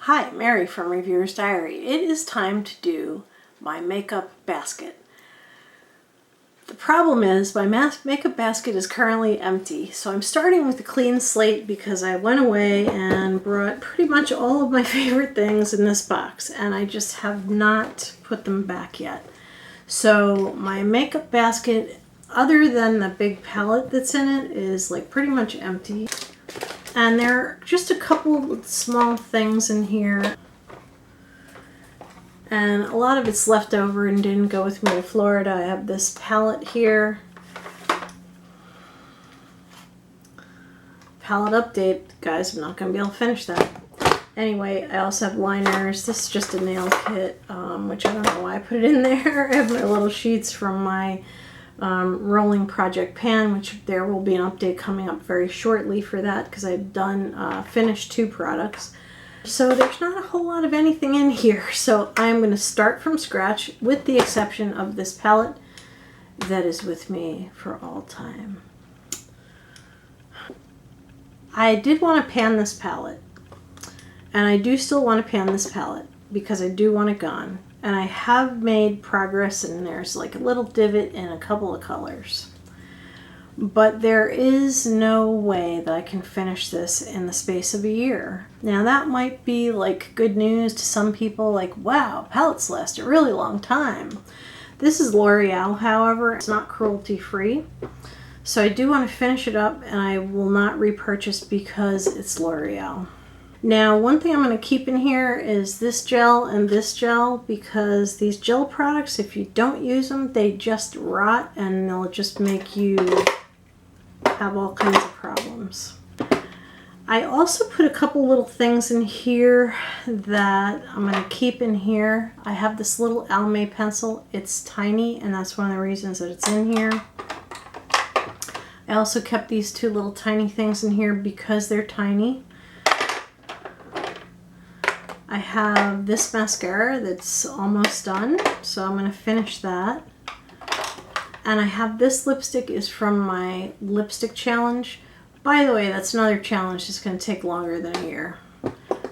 Hi, Mary from Reviewer's Diary. It is time to do my makeup basket. The problem is my makeup basket is currently empty, so I'm starting with a clean slate because I went away and brought pretty much all of my favorite things in this box, and I just have not put them back yet. So my makeup basket, other than the big palette that's in it, is like pretty much empty. And there are just a couple of small things in here. And a lot of it's left over and didn't go with me to Florida. I have this palette here. Palette update. Guys, I'm not going to be able to finish that. Anyway, I also have liners. This is just a nail kit, which I don't know why I put it in there. I have my little sheets from my rolling project pan, which there will be an update coming up very shortly for that because I've done finished 2 products. So there's not a whole lot of anything in here. So I'm going to start from scratch with the exception of this palette that is with me for all time. I did want to pan this palette, and I do still want to pan this palette because I do want it gone. And I have made progress, and there's like a little divot in a couple of colors. But there is no way that I can finish this in the space of a year. Now that might be like good news to some people, like, wow, palettes last a really long time. This is L'Oreal, however, it's not cruelty free. So I do want to finish it up, and I will not repurchase because it's L'Oreal. Now, one thing I'm going to keep in here is this gel and this gel, because these gel products, if you don't use them, they just rot and they'll just make you have all kinds of problems. I also put a couple little things in here that I'm going to keep in here. I have this little Almay pencil. It's tiny, and that's one of the reasons that it's in here. I also kept these 2 little tiny things in here because they're tiny. I have this mascara that's almost done, so I'm going to finish that. And I have this lipstick is from my lipstick challenge. By the way, that's another challenge that's going to take longer than a year.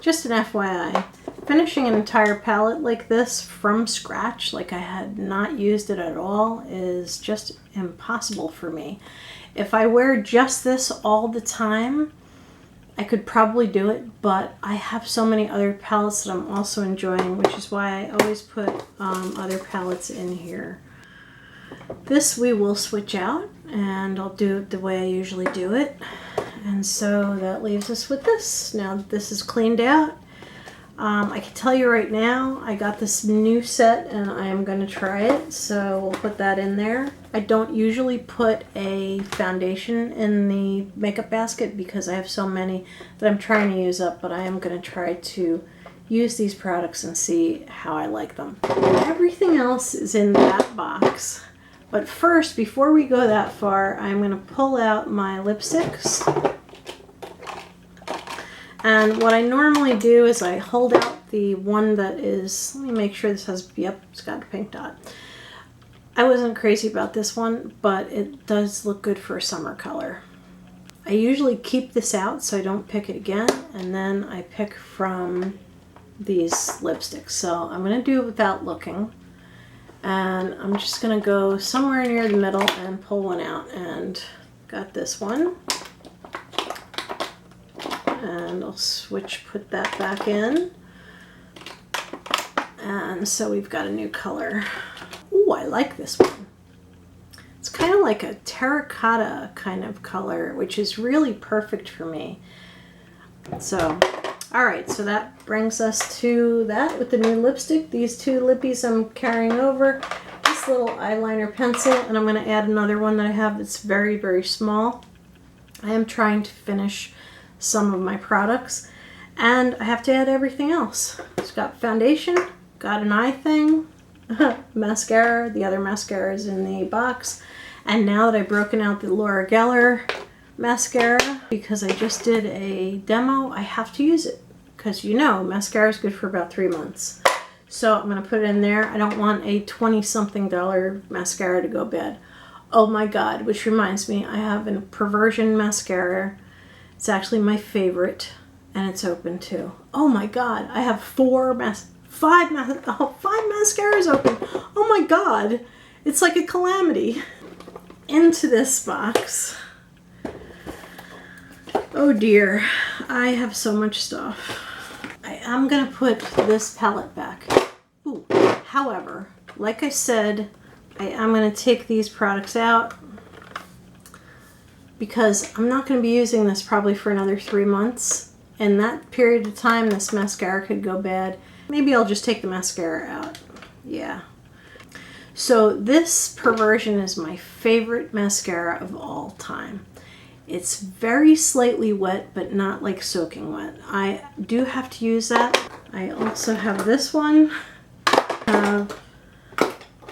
Just an FYI. Finishing an entire palette like this from scratch, like I had not used it at all, is just impossible for me. If I wear just this all the time, I could probably do it, but I have so many other palettes that I'm also enjoying, which is why I always put other palettes in here. This we will switch out, and I'll do it the way I usually do it. And so that leaves us with this. Now that this is cleaned out, I can tell you right now, I got this new set and I am going to try it, so we'll put that in there. I don't usually put a foundation in the makeup basket because I have so many that I'm trying to use up, but I am going to try to use these products and see how I like them. Everything else is in that box. But first, before we go that far, I'm going to pull out my lipsticks. And what I normally do is I hold out the one that is, let me make sure this has, yep, it's got a pink dot. I wasn't crazy about this one, but it does look good for a summer color. I usually keep this out so I don't pick it again, and then I pick from these lipsticks. So I'm going to do it without looking. And I'm just going to go somewhere near the middle and pull one out. And got this one. And I'll put that back in. And so we've got a new color. Ooh, I like this one. It's kind of like a terracotta kind of color, which is really perfect for me. So, all right, so that brings us to that with the new lipstick. These 2 lippies I'm carrying over. This little eyeliner pencil, and I'm going to add another one that I have that's very, very small. I am trying to finish some of my products, and I have to add everything else. It's got foundation, got an eye thing, mascara, the other mascara is in the box, and now that I've broken out the Laura Geller mascara, because I just did a demo, I have to use it, because you know mascara is good for about 3 months. So I'm going to put it in there. I don't want a $20-something mascara to go bad. Oh my god, which reminds me, I have a Perversion mascara. It's actually my favorite, and it's open too. Oh my god, I have five mascaras open. Oh my god, it's like a calamity. Into this box. Oh dear, I have so much stuff. I am gonna put this palette back. Ooh. However, like I said, I am gonna take these products out because I'm not gonna be using this probably for another 3 months. In that period of time, this mascara could go bad. Maybe I'll just take the mascara out. Yeah. So this Perversion is my favorite mascara of all time. It's very slightly wet, but not like soaking wet. I do have to use that. I also have this one. The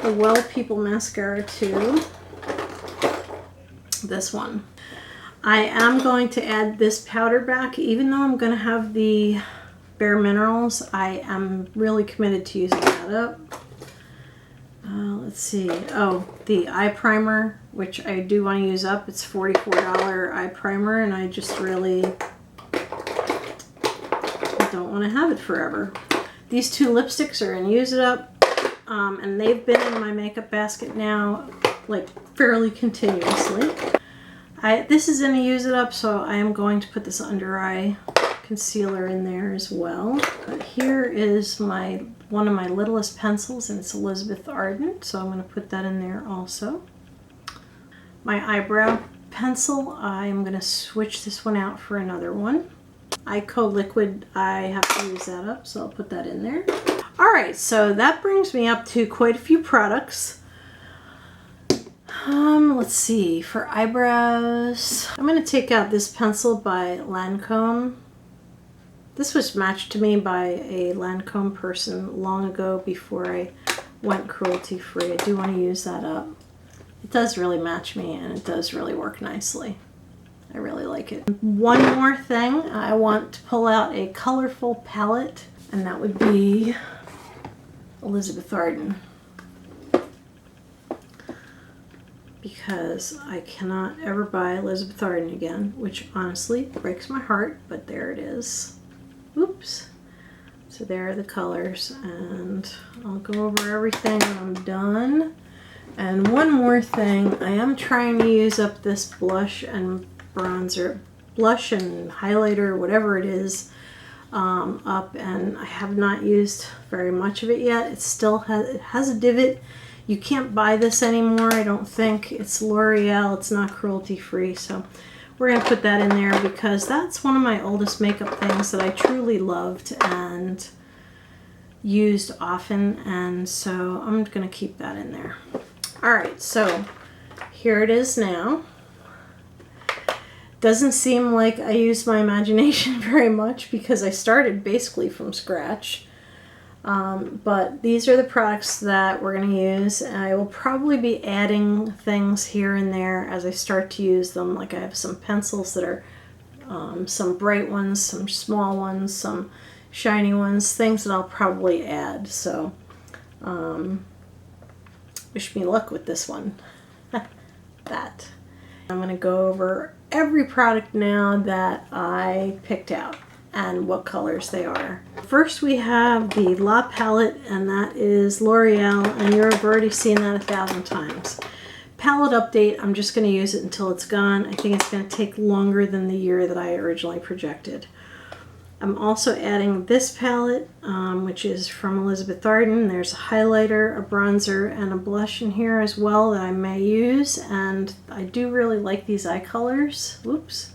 Well People mascara too. This one. I am going to add this powder back, even though I'm going to have the Bare Minerals. I am really committed to using that up. Let's see. Oh, the eye primer, which I do want to use up. It's $44 eye primer, and I just really don't want to have it forever. These two lipsticks are in Use It Up, and they've been in my makeup basket now, like fairly continuously. This is in a Use It Up, so I am going to put this under eye concealer in there as well. But here is one of my littlest pencils, and it's Elizabeth Arden, so I'm going to put that in there also. My eyebrow pencil, I'm going to switch this one out for another one. Eyeko liquid, I have to use that up, so I'll put that in there. Alright, so that brings me up to quite a few products. Let's see, for eyebrows, I'm going to take out this pencil by Lancome. This was matched to me by a Lancome person long ago before I went cruelty free. I do want to use that up. It does really match me, and it does really work nicely. I really like it. One more thing, I want to pull out a colorful palette, and that would be Elizabeth Arden. Because I cannot ever buy Elizabeth Arden again, which honestly breaks my heart, but there it is. Oops. So there are the colors, and I'll go over everything when I'm done. And one more thing, I am trying to use up this blush and bronzer, blush and highlighter, whatever it is, up, and I have not used very much of it yet. It still has a divot. You can't buy this anymore, I don't think. It's L'Oreal, it's not cruelty free, so we're going to put that in there because that's one of my oldest makeup things that I truly loved and used often, and so I'm going to keep that in there. Alright, so here it is now. Doesn't seem like I used my imagination very much because I started basically from scratch. But these are the products that we're going to use, and I will probably be adding things here and there as I start to use them. Like I have some pencils that are some bright ones, some small ones, some shiny ones, things that I'll probably add. So wish me luck with this one. That. I'm going to go over every product now that I picked out and what colors they are. First we have the La palette, and that is L'Oreal, and you've already seen that 1,000 times. Palette update, I'm just going to use it until it's gone. I think it's going to take longer than the year that I originally projected. I'm also adding this palette, which is from Elizabeth Arden. There's a highlighter, a bronzer, and a blush in here as well that I may use, and I do really like these eye colors. Whoops.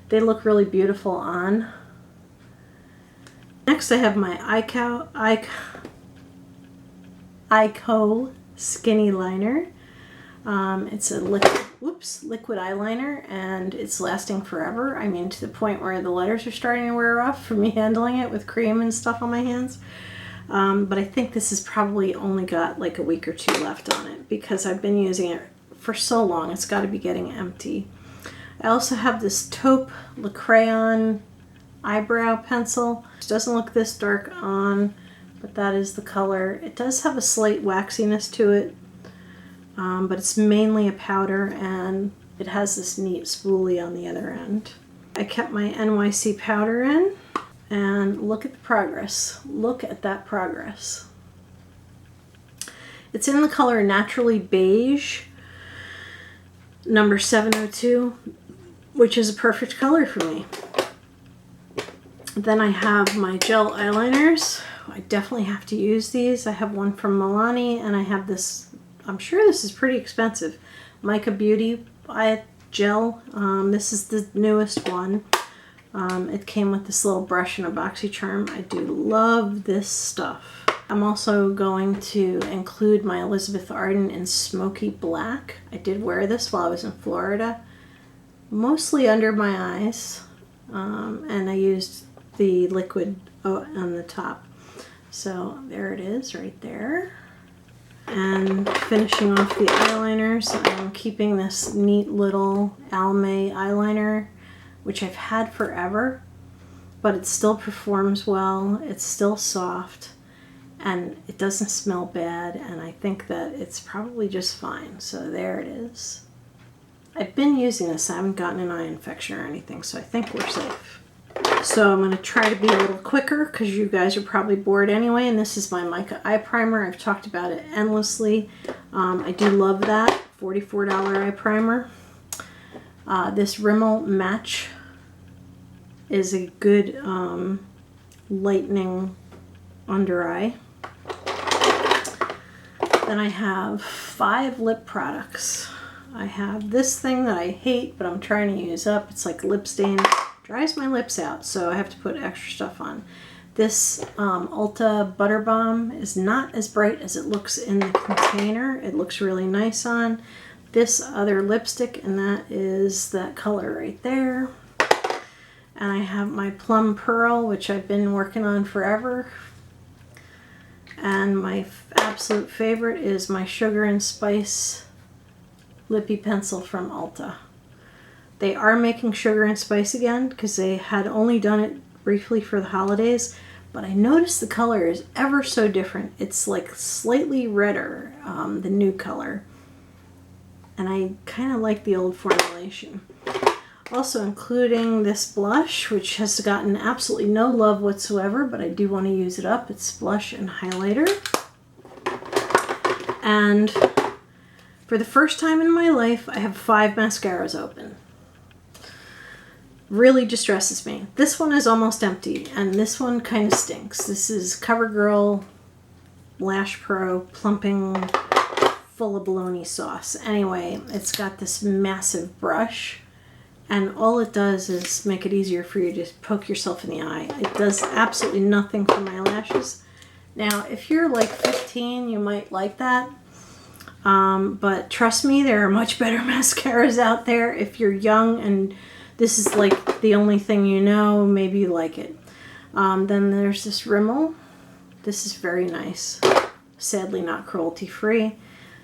They look really beautiful on. Next I have my Eyeko Skinny Liner. It's a liquid eyeliner, and it's lasting forever. I mean, to the point where the letters are starting to wear off from me handling it with cream and stuff on my hands. But I think this has probably only got like a week or two left on it because I've been using it for so long. It's got to be getting empty. I also have this Taupe Le Crayon eyebrow pencil. It doesn't look this dark on, but that is the color. It does have a slight waxiness to it, but it's mainly a powder, and it has this neat spoolie on the other end. I kept my NYC powder in. And look at the progress. Look at that progress. It's in the color Naturally Beige, number 702, which is a perfect color for me. Then I have my gel eyeliners. I definitely have to use these. I have one from Milani, and I have this, I'm sure this is pretty expensive, MicaBeauty Gel. This is the newest one. It came with this little brush and a BoxyCharm. I do love this stuff. I'm also going to include my Elizabeth Arden in Smoky Black. I did wear this while I was in Florida, mostly under my eyes, and I used the liquid on the top. So there it is right there. And finishing off the eyeliners, I'm keeping this neat little Almay eyeliner, which I've had forever, but it still performs well. It's still soft, and it doesn't smell bad, and I think that it's probably just fine. So there it is. I've been using this. I haven't gotten an eye infection or anything, so I think we're safe. So I'm going to try to be a little quicker because you guys are probably bored anyway, and this is my Mica eye primer. I've talked about it endlessly. I do love that $44 eye primer. This Rimmel Match is a good lightening under eye. Then I have 5 lip products. I have this thing that I hate, but I'm trying to use up. It's like lip stain. Dries my lips out, so I have to put extra stuff on. This Ulta Butter Balm is not as bright as it looks in the container. It looks really nice on. This other lipstick, and that is that color right there. And I have my Plum Pearl, which I've been working on forever. And my absolute favorite is my Sugar and Spice Lippy Pencil from Ulta. They are making Sugar and Spice again because they had only done it briefly for the holidays, but I noticed the color is ever so different. It's like slightly redder, the new color, and I kind of like the old formulation. Also including this blush, which has gotten absolutely no love whatsoever, but I do want to use it up. It's blush and highlighter. And for the first time in my life, I have 5 mascaras open. Really distresses me. This one is almost empty, and this one kind of stinks. This is CoverGirl Lash Pro Plumping full of bologna sauce. Anyway, it's got this massive brush, and all it does is make it easier for you to poke yourself in the eye. It does absolutely nothing for my lashes. Now, if you're like 15, you might like that. But trust me, there are much better mascaras out there. If you're young and this is like the only thing you know, maybe you like it. Then there's this Rimmel. This is very nice. Sadly not cruelty free.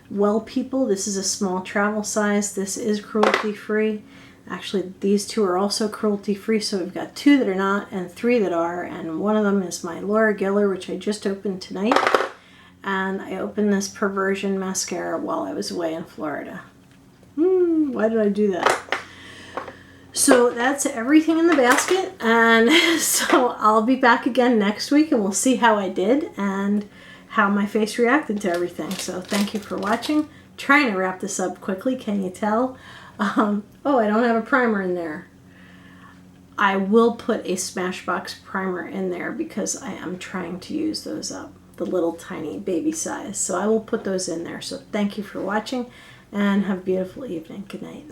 Well People, this is a small travel size. This is cruelty free. Actually, these 2 are also cruelty free, so we've got 2 that are not and 3 that are, and one of them is my Laura Geller, which I just opened tonight. And I opened this Perversion mascara while I was away in Florida. Why did I do that? So that's everything in the basket, and so I'll be back again next week, and we'll see how I did and how my face reacted to everything. So thank you for watching. Trying to wrap this up quickly, can you tell? Oh, I don't have a primer in there. I will put a Smashbox primer in there because I am trying to use those up, the little tiny baby size. So I will put those in there. So thank you for watching, and have a beautiful evening. Good night.